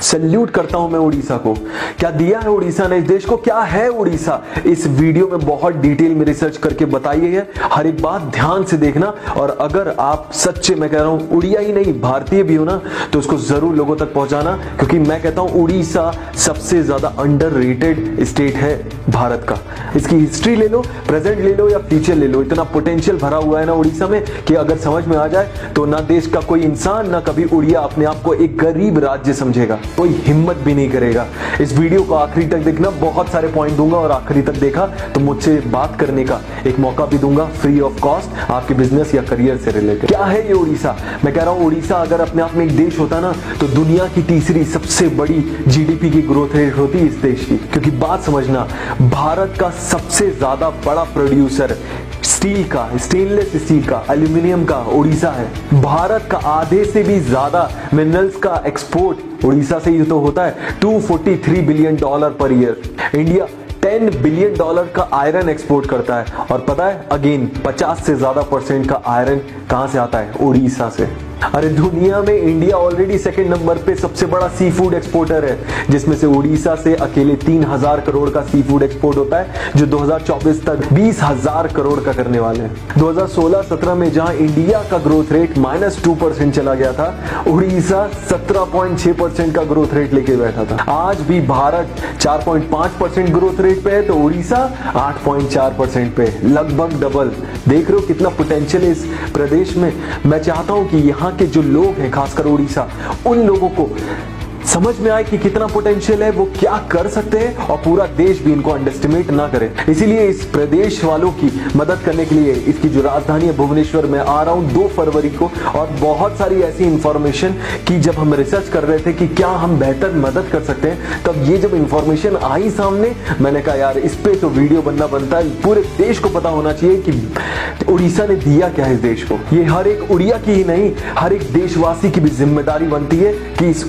Salute करता हूं मैं उड़ीसा को। क्या दिया है उड़ीसा ने इस देश को, क्या है उड़ीसा, इस वीडियो में बहुत डिटेल में रिसर्च करके बताई है। हर एक बात ध्यान से देखना, और अगर आप सच्चे, मैं कह रहा हूं उड़िया ही नहीं भारतीय भी हो ना, तो उसको जरूर लोगों तक पहुंचाना, क्योंकि मैं कहता हूं उड़ीसा सबसे ज्यादा अंडररेटेड स्टेट है भारत का। इसकी हिस्ट्री ले लो, प्रेजेंट ले लो या फ्यूचर ले लो, इतना पोटेंशियल भरा हुआ है ना उड़ीसा में कि अगर समझ में आ जाए तो ना देश का कोई इंसान, ना कभी उड़िया अपने आप को एक गरीब राज्य समझेगा, कोई हिम्मत भी नहीं करेगा। इस वीडियो को आखिरी तक देखना, बहुत सारे पॉइंट दूंगा, और आखिरी तक देखा तो मुझसे बात करने का एक मौका भी दूंगा फ्री ऑफ कॉस्ट, आपके बिजनेस या करियर से रिलेटेड। क्या है ये उड़ीसा? मैं कह रहा हूं उड़ीसा अगर अपने आप में एक देश होता ना, तो दुनिया की तीसरी सबसे बड़ी जीडीपी की ग्रोथ रेट होती इस देश की। क्योंकि बात समझना, भारत का सबसे ज्यादा बड़ा प्रोड्यूसर स्टील का, स्टेनलेस स्टील का, एल्यूमिनियम का उड़ीसा है। भारत का आधे से भी ज्यादा मिनरल्स का एक्सपोर्ट उड़ीसा से ही तो होता है, $243 billion per year. India $10 billion का आयरन एक्सपोर्ट करता है, और पता है अगेन 50 से ज्यादा % का आयरन कहां से आता है? उड़ीसा से। अरे दुनिया में इंडिया ऑलरेडी सेकंड नंबर पे सबसे बड़ा सी फूड एक्सपोर्टर है, जिसमें से उड़ीसा से अकेले 3000 करोड़ का सी फूड एक्सपोर्ट होता है, जो 2024 तक 20,000 करोड़ का करने वाले हैं। 2016-17 में जहां इंडिया का ग्रोथ रेट -2% चला गया था, उड़ीसा 17.6% का ग्रोथ रेट लेके बैठा था। आज भी भारत 4.5% ग्रोथ रेट पे है, तो उड़ीसा 8.4% पे, लगभग डबल। देख रहे हो कितना पोटेंशियल है इस प्रदेश में। मैं चाहता हूं कि यहाँ के जो लोग हैं, खासकर उड़ीसा, उन लोगों को समझ में आए कि कितना पोटेंशियल है, वो क्या कर सकते हैं, और पूरा देश भी इनको अंडरएस्टिमेट ना करे। इसीलिए इस प्रदेश वालों की मदद करने के लिए इसकी जो राजधानी है भुवनेश्वर में आ रहा हूं 2 फरवरी को, और बहुत सारी ऐसी इंफॉर्मेशन की जब हम रिसर्च कर रहे थे कि क्या हम बेहतर मदद कर सकते हैं, तब ये जब इंफॉर्मेशन आई सामने, मैंने कहा यार इस पे तो वीडियो बनना बनता है। पूरे देश को पता होना चाहिए कि उड़ीसा ने दिया क्या है इस देश को। ये हर एक उड़िया की ही नहीं, हर एक देशवासी की भी जिम्मेदारी बनती है कि इस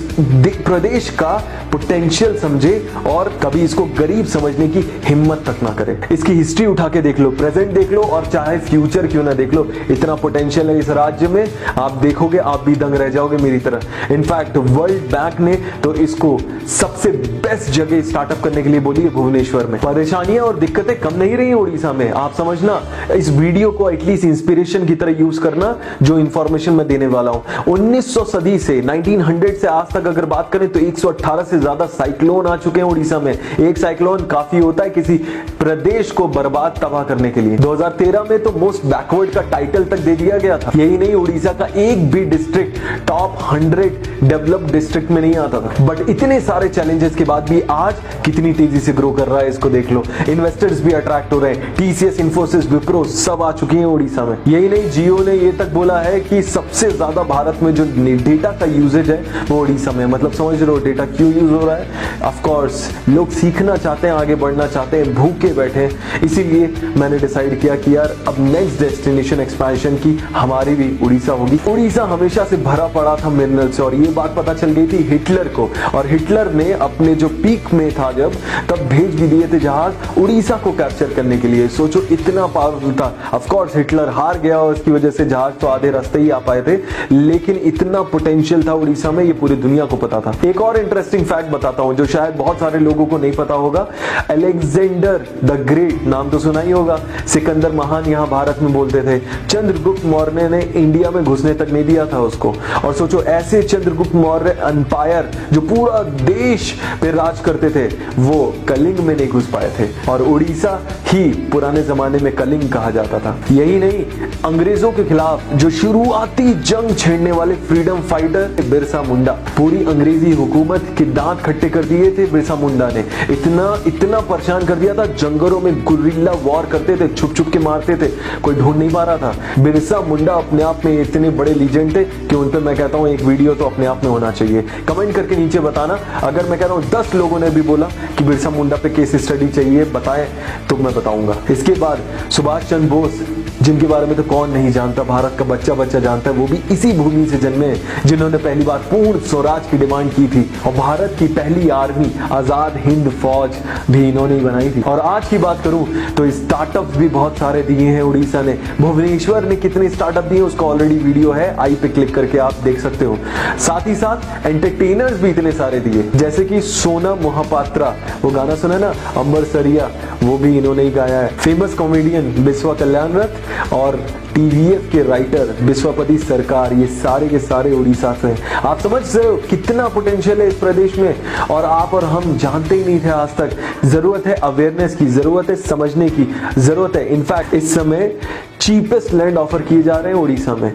प्रदेश का पोटेंशियल समझे, और कभी इसको गरीब समझने की हिम्मत तक ना करे। इसकी हिस्ट्री उठा के देख लो, प्रेजेंट देख लो, और चाहे फ्यूचर क्यों ना देख लो, इतना पोटेंशियल है इस राज्य में। आप देखोगे आप भी दंग रह जाओगे मेरी तरह। इनफैक्ट वर्ल्ड बैंक ने तो इसको सबसे बेस्ट जगह स्टार्टअप करने के लिए बोली है भुवनेश्वर में। परेशानियां और दिक्कतें कम नहीं रही उड़ीसा में, आप समझना। इस वीडियो को एटलीस्ट इंस्पिरेशन की तरह यूज करना, जो इंफॉर्मेशन मैं देने वाला हूं। 1900 सदी से 1900 से आज तक अगर बात करें तो 118 से ज्यादा साइक्लोन आ चुके हैं उड़ीसा में। एक साइक्लोन काफी होता है किसी प्रदेश को बर्बाद तबाह करने के लिए। 2013 में तो मोस्ट बैकवर्ड का टाइटल तक दे दिया गया था। यही नहीं, उड़ीसा का एक भी डिस्ट्रिक्ट टॉप 100 डेवलप्ड डिस्ट्रिक्ट में नहीं आता था। बट इतने सारे चैलेंजेस के बाद भी आज कितनी तेजी से ग्रो कर रहा है, इसको देख लो। इन्वेस्टर्स भी अट्रैक्ट हो रहे हैं, टीसीएस, इंफोसिस, विप्रो सब आ चुकी हैं उड़ीसा में। यही नहीं, जियो ने ये तक बोला है कि सबसे ज्यादा भारत में जो डेटा का यूजेज है वो उड़ीसा में। मतलब समझ रहे हो डेटा क्यों यूज हो रहा है? ऑफ कोर्स लोग सीखना चाहते हैं, आगे बढ़ना चाहते हैं, भूखे बैठे हैं। इसीलिए मैंने डिसाइड किया कि यार अब नेक्स्ट डेस्टिनेशन एक्सपेंशन की हमारी भी उड़ीसा होगी। उड़ीसा हमेशा से भरा पड़ा था मिनरल से, और ये बात पता चल गई थी हिटलर को, और हिटलर ने अपने जो पीक में था जब, तब भेज भी दिए थे जहाज उड़ीसा को कैप्चर करने के लिए। सोचो इतना पावरफुल था। ऑफ कोर्स हिटलर हार गया, और इसकी वजह से जहाज तो आधे रास्ते ही आ पाए थे, लेकिन इतना पोटेंशियल था उड़ीसा में, ये पूरी दुनिया को पता था। एक और इंटरेस्टिंग फैक्ट बताता हूं जो शायद बहुत सारे लोगों को नहीं पता होगा। अलेक्जेंडर द ग्रेट नाम तो सुना ही होगा, सिकंदर महान यहां भारत में बोलते थे। चंद्रगुप्त मौर्य ने इंडिया में घुसने तक नहीं दिया था उसको। और सोचो ऐसे चंद्रगुप्त मौर्य एम्पायर जो पूरा देश पे राज करते थे, वो कलिंग में नहीं घुस पाए थे, और उड़ीसा ही पुराने जमाने में कलिंग कहा जाता था। यही नहीं, अंग्रेजों के खिलाफ जो शुरुआती जंग छेड़ने वाले फ्रीडम फाइटर बिरसा मुंडा, पूरी अंग्रेजी हुकूमत के दांत खट्टे कर दिए थे बिरसा मुंडा ने। इतना परेशान कर दिया था, जंगलों में गुरिल्ला वॉर करते थे, छुप छुप के मारते थे, कोई ढूंढ नहीं पा रहा था। बिरसा मुंडा अपने आप में इतने बड़े लीजेंड थे कि उन पे मैं कहता हूं एक वीडियो तो अपने आप में होना चाहिए। कमेंट करके नीचे बताना, अगर मैं कह रहा हूं 10 लोगों ने भी बोला कि बिरसा मुंडा पे केस स्टडी चाहिए बताएं, तो मैं बताऊंगा। इसके बाद सुभाष चंद्र बोस जिनके बारे में तो कौन नहीं जानता, भारत का बच्चा बच्चा जानता है, वो भी इसी भूमि से जन्मे जिन्होंने पहली बार पूर्ण स्वराज की डिमांड की थी और भारत की पहली आर्मी आजाद हिंद फौज भी इन्होंने ही बनाई थी। और आज की बात करूं तो स्टार्टअप्स भी बहुत सारे दिए हैं उड़ीसा ने। भुवनेश्वर ने कितने स्टार्टअप दिए उसका ऑलरेडी वीडियो है, आई पे क्लिक करके आप देख सकते हो। साथ ही साथ एंटरटेनर्स भी इतने सारे दिए, जैसे कि सोनम मोहपात्रा, वो गाना सुना ना अंबर सरिया, वो भी इन्होंने ही गाया है। फेमस कॉमेडियन बिस्वा कल्याण रथ और टीवीएफ के राइटर विश्वपति सरकार, ये सारे के सारे उड़ीसा से हैं। आप समझ रहे हो कितना पोटेंशियल है इस प्रदेश में, और आप और हम जानते ही नहीं थे आज तक। जरूरत है अवेयरनेस की, जरूरत है समझने की, जरूरत है। इनफैक्ट इस समय चीपेस्ट लैंड ऑफर किए जा रहे हैं उड़ीसा में।